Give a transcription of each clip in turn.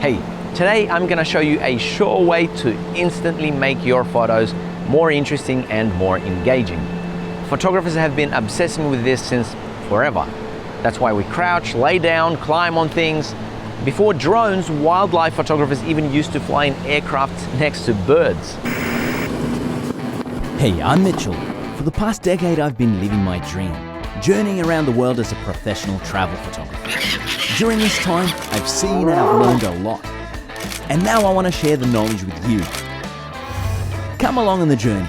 Hey, today I'm gonna show you a sure way to instantly make your photos more interesting and more engaging. Photographers have been obsessing with this since forever. That's why we crouch, lay down, climb on things. Before drones, wildlife photographers even used to fly in aircraft next to birds. Hey, I'm Mitchell. For the past decade, I've been living my dream, journeying around the world as a professional travel photographer. During this time, I've seen and I've learned a lot. And now I want to share the knowledge with you. Come along on the journey.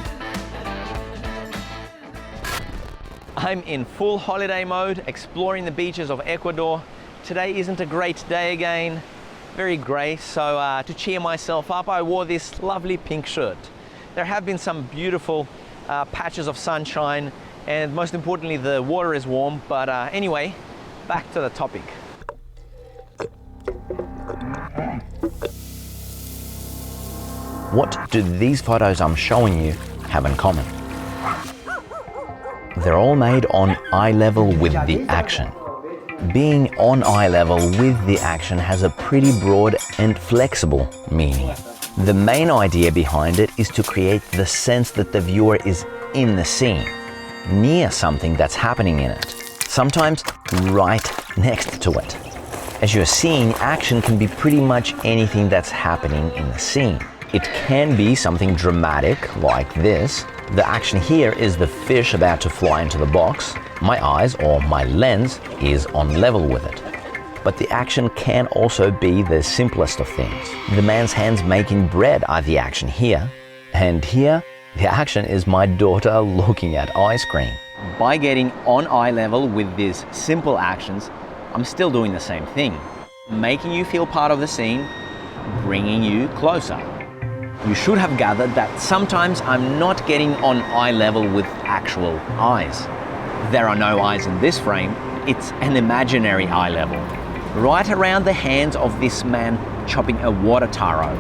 I'm in full holiday mode, exploring the beaches of Ecuador. Today isn't a great day again, very grey, so to cheer myself up, I wore this lovely pink shirt. There have been some beautiful patches of sunshine, and most importantly, the water is warm. But anyway, back to the topic. What do these photos I'm showing you have in common? They're all made on eye level with the action. Being on eye level with the action has a pretty broad and flexible meaning. The main idea behind it is to create the sense that the viewer is in the scene, near something that's happening in it, sometimes right next to it. As you're seeing, action can be pretty much anything that's happening in the scene. It can be something dramatic like this. The action here is the fish about to fly into the box. My eyes, or my lens, is on level with it. But the action can also be the simplest of things. The man's hands making bread are the action here. And here, the action is my daughter looking at ice cream. By getting on eye level with these simple actions, I'm still doing the same thing. Making you feel part of the scene, bringing you closer. You should have gathered that sometimes I'm not getting on eye level with actual eyes. There are no eyes in this frame, it's an imaginary eye level. Right around the hands of this man chopping a water taro.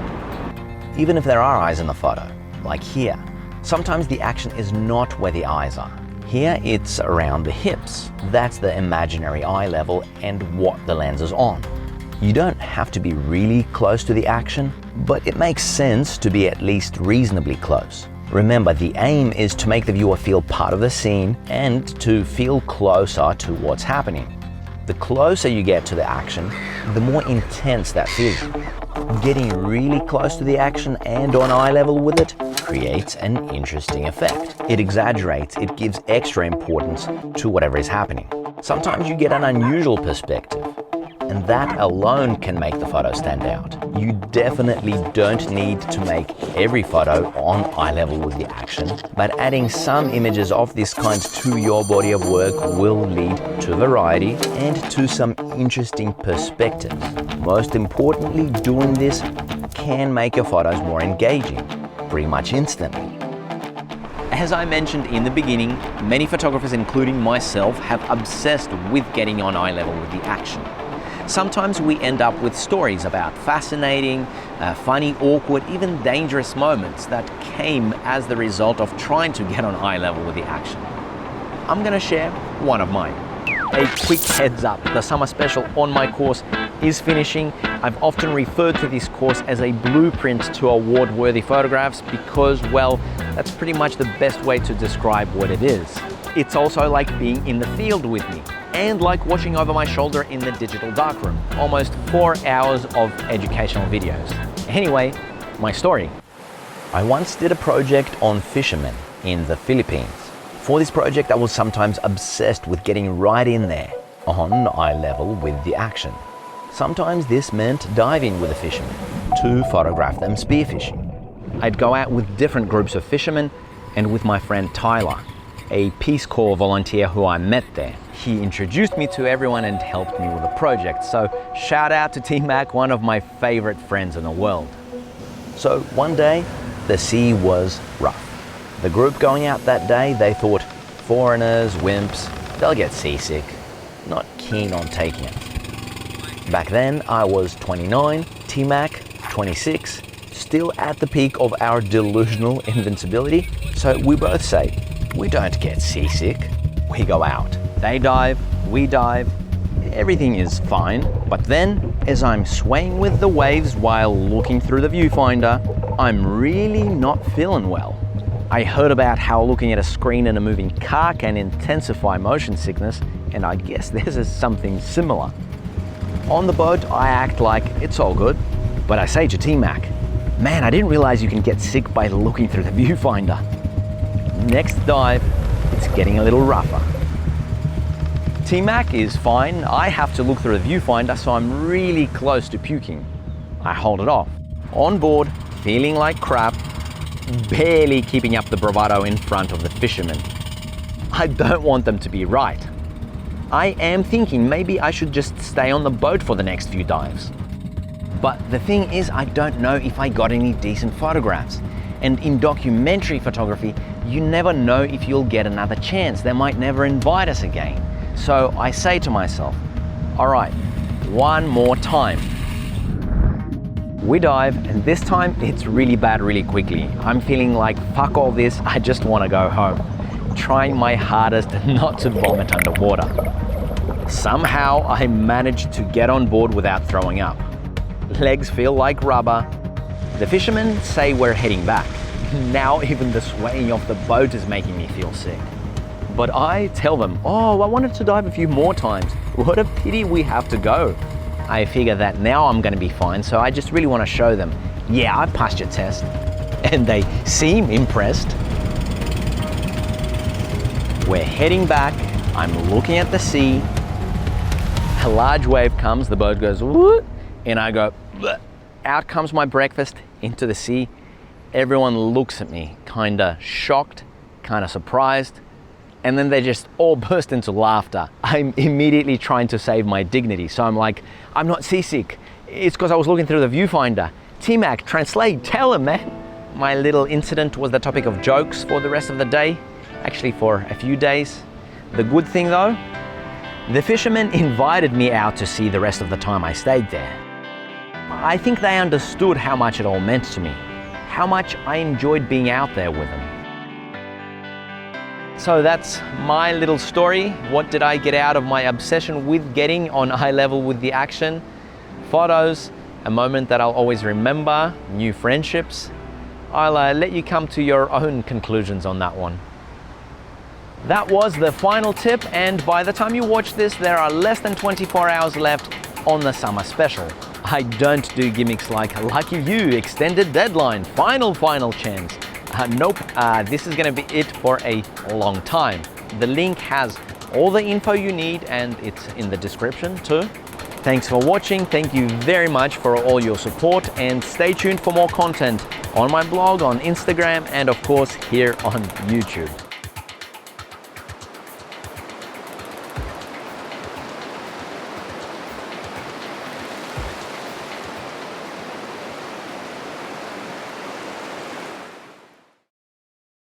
Even if there are eyes in the photo, like here, sometimes the action is not where the eyes are. Here it's around the hips. That's the imaginary eye level and what the lens is on. You don't have to be really close to the action, but it makes sense to be at least reasonably close. Remember, the aim is to make the viewer feel part of the scene and to feel closer to what's happening. The closer you get to the action, the more intense that feeling. Getting really close to the action and on eye level with it creates an interesting effect. It exaggerates, it gives extra importance to whatever is happening. Sometimes you get an unusual perspective, and that alone can make the photo stand out. You definitely don't need to make every photo on eye level with the action, but adding some images of this kind to your body of work will lead to variety and to some interesting perspectives. Most importantly, doing this can make your photos more engaging, pretty much instantly. As I mentioned in the beginning, many photographers, including myself, have obsessed with getting on eye level with the action. Sometimes we end up with stories about fascinating, funny, awkward, even dangerous moments that came as the result of trying to get on eye level with the action. I'm gonna share one of mine. A quick heads up, the summer special on my course is finishing. I've often referred to this course as a blueprint to award-worthy photographs because, well, that's pretty much the best way to describe what it is. It's also like being in the field with me, and like watching over my shoulder in the digital darkroom. Almost 4 hours of educational videos. Anyway, my story. I once did a project on fishermen in the Philippines. For this project, I was sometimes obsessed with getting right in there, on eye level with the action. Sometimes this meant diving with the fishermen to photograph them spearfishing. I'd go out with different groups of fishermen and with my friend Tyler, a Peace Corps volunteer who I met there. He introduced me to everyone and helped me with the project. So shout out to 𝗀𝗵𝗲, one of my favorite friends in the world. So one day, the sea was rough. The group going out that day, they thought foreigners, wimps, they'll get seasick. Not keen on taking it. Back then, I was 29, 𝗀𝗵𝗲, 26, still at the peak of our delusional invincibility. So we both say, we don't get seasick, we go out. They dive, we dive, everything is fine. But then As I'm swaying with the waves while looking through the viewfinder, I'm really not feeling well. I heard about how looking at a screen in a moving car can intensify motion sickness, and I guess this is something similar. On the boat, I act like it's all good, but I say to T-Mac, man, I didn't realize you can get sick by looking through the viewfinder. Next dive, it's getting a little rougher. T-Mac is fine. I have to look through the viewfinder, so I'm really close to puking. I hold it off. On board, feeling like crap, barely keeping up the bravado in front of the fishermen. I don't want them to be right. I am thinking maybe I should just stay on the boat for the next few dives. But the thing is, I don't know if I got any decent photographs. And in documentary photography, you never know if you'll get another chance. They might never invite us again. So I say to myself, all right, one more time. We dive, and this time it's really bad really quickly. I'm feeling like, fuck all this, I just want to go home. Trying my hardest not to vomit underwater. Somehow I managed to get on board without throwing up. Legs feel like rubber. The fishermen say we're heading back. Now even the swaying of the boat is making me feel sick. But I tell them, oh, I wanted to dive a few more times. What a pity we have to go. I figure that now I'm going to be fine, so I just really want to show them, yeah, I passed your test. And they seem impressed. We're heading back. I'm looking at the sea. A large wave comes, the boat goes, whoop, and I go, bleh. Out comes my breakfast into the sea. Everyone looks at me, kinda shocked, kinda surprised. And then they just all burst into laughter. I'm immediately trying to save my dignity. So I'm like, I'm not seasick. It's because I was looking through the viewfinder. T-Mac, translate, tell him, man. My little incident was the topic of jokes for the rest of the day. Actually, for a few days. The good thing though, the fishermen invited me out to sea the rest of the time I stayed there. I think they understood how much it all meant to me. How much I enjoyed being out there with them. So that's my little story. What did I get out of my obsession with getting on eye level with the action? Photos, a moment that I'll always remember, new friendships. I'll let you come to your own conclusions on that one. That was the final tip, and by the time you watch this, there are less than 24 hours left on the summer special. I don't do gimmicks like Lucky You, extended deadline, final chance. Nope, this is gonna be it for a long time. The link has all the info you need and it's in the description too. Thanks for watching, thank you very much for all your support, and stay tuned for more content on my blog, on Instagram, and of course here on YouTube.